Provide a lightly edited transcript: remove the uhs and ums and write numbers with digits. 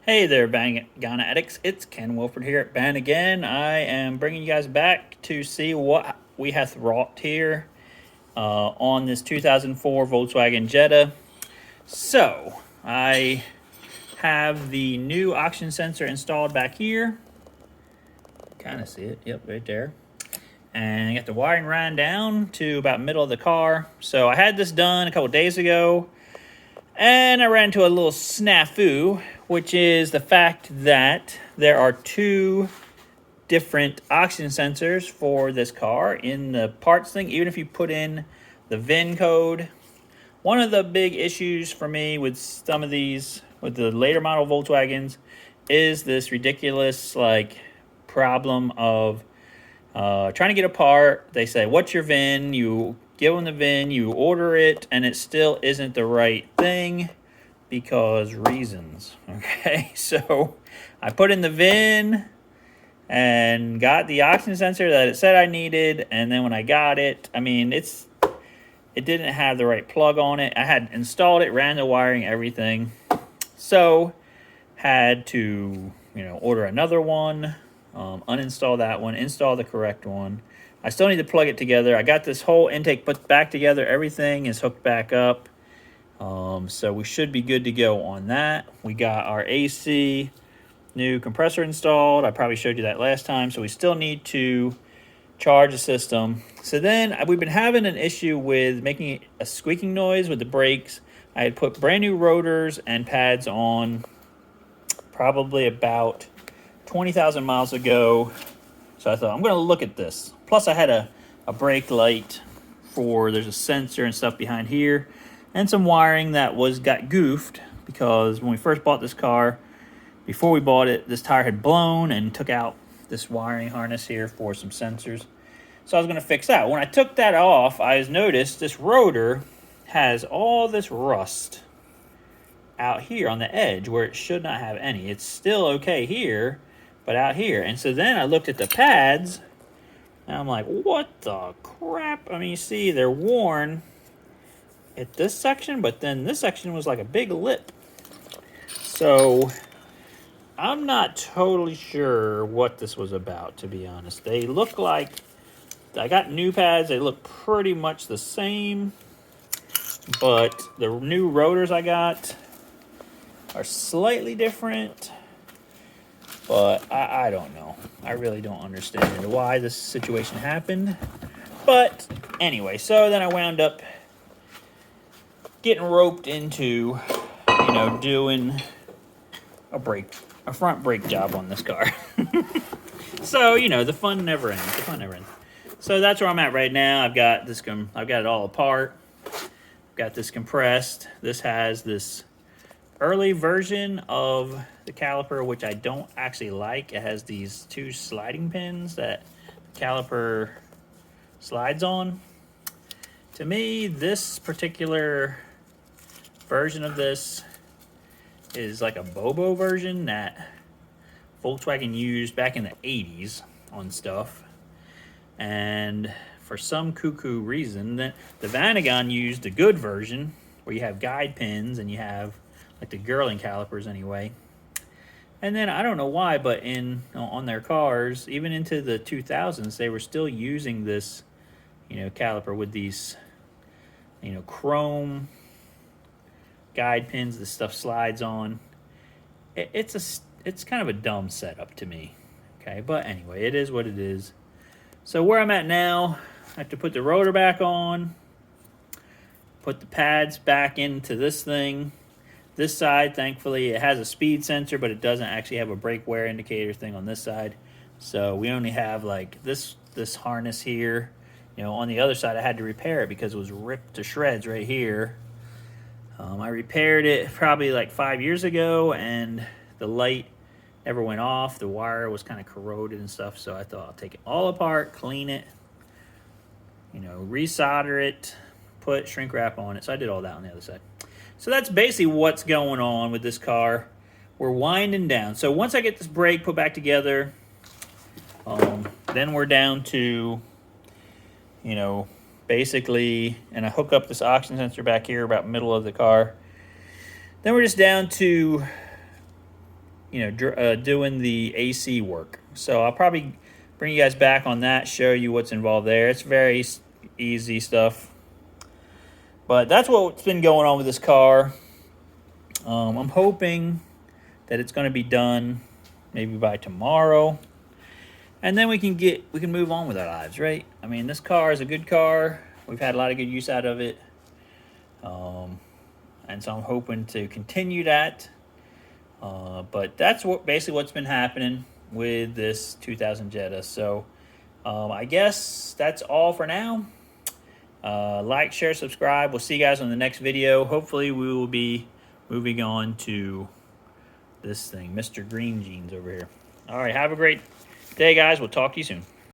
Hey there, Bang Ghana addicts. It's Ken Wilford here at Bang again. I am bringing you guys back to see what we have wrought here on this 2004 Volkswagen Jetta. So, I have the new oxygen sensor installed back here. Kind of see it. Yep, right there. And I got the wiring ran down to about middle of the car. So, I had this done a couple days ago. And I ran into a little snafu, which is the fact that there are two different oxygen sensors for this car in the parts thing, even if you put in the VIN code. One of the big issues for me with some of these, with the later model Volkswagens, is this ridiculous problem of trying to get a part. They say, what's your VIN? You give them the VIN, you order it, and it still isn't the right thing because reasons. Okay, so I put in the VIN and got the oxygen sensor that it said I needed, and then when I got it, I mean, it didn't have the right plug on it. I had installed it, ran the wiring, everything, so had to, order another one, uninstall that one, install the correct one. I still need to plug it together. I got this whole intake put back together. Everything is hooked back up. So we should be good to go on that. We got our AC new compressor installed. I probably showed you that last time. So we still need to charge the system. So then we've been having an issue with making a squeaking noise with the brakes. I had put brand new rotors and pads on probably about 20,000 miles ago. So I thought, I'm going to look at this. Plus, I had a brake light there's a sensor and stuff behind here, and some wiring that got goofed because when we first bought this car, before we bought it, this tire had blown and took out this wiring harness here for some sensors. So I was going to fix that. When I took that off, I noticed this rotor has all this rust out here on the edge where it should not have any. It's still okay here, but out here. And so then I looked at the pads, and I'm like, what the crap? I mean, you see, they're worn at this section, but then this section was like a big lip. So I'm not totally sure what this was about, to be honest. They look like, I got new pads. They look pretty much the same, but the new rotors I got are slightly different. But I don't know. I really don't understand why this situation happened. But anyway, so then I wound up getting roped into, doing a front brake job on this car. So, the fun never ends. The fun never ends. So that's where I'm at right now. I've got it all apart. I've got this compressed. This has this early version of the caliper, which I don't actually like. It has these two sliding pins that the caliper slides on. To me, this particular version of this is like a Bobo version that Volkswagen used back in the 80s on stuff. And for some cuckoo reason, the Vanagon used the good version where you have guide pins and you have like the Girling calipers anyway. And then I don't know why, but on their cars, even into the 2000s, they were still using this, caliper with these, chrome guide pins. This stuff slides on. It's kind of a dumb setup to me. Okay, but anyway, it is what it is. So where I'm at now, I have to put the rotor back on, put the pads back into this thing. This side, thankfully, it has a speed sensor, but it doesn't actually have a brake wear indicator thing on this side. So we only have like this harness here. On the other side, I had to repair it because it was ripped to shreds right here. I repaired it probably like 5 years ago, and the light never went off. The wire was kind of corroded and stuff, so I thought I'll take it all apart, clean it, resolder it, put shrink wrap on it. So I did all that on the other side. So that's basically what's going on with this car. We're winding down. So once I get this brake put back together, then we're down to, basically, and I hook up this oxygen sensor back here about middle of the car. Then we're just down to doing the AC work. So I'll probably bring you guys back on that, show you what's involved there. It's very easy stuff. But that's what's been going on with this car. I'm hoping that it's going to be done maybe by tomorrow, and then we can move on with our lives, right? I mean, this car is a good car. We've had a lot of good use out of it, and so I'm hoping to continue that. But that's basically what's been happening with this 2000 Jetta. So I guess that's all for now. Like, share, subscribe. We'll see you guys on the next video. Hopefully we will be moving on to this thing, Mr. Green Jeans over here. All right, have a great day, guys. We'll talk to you soon.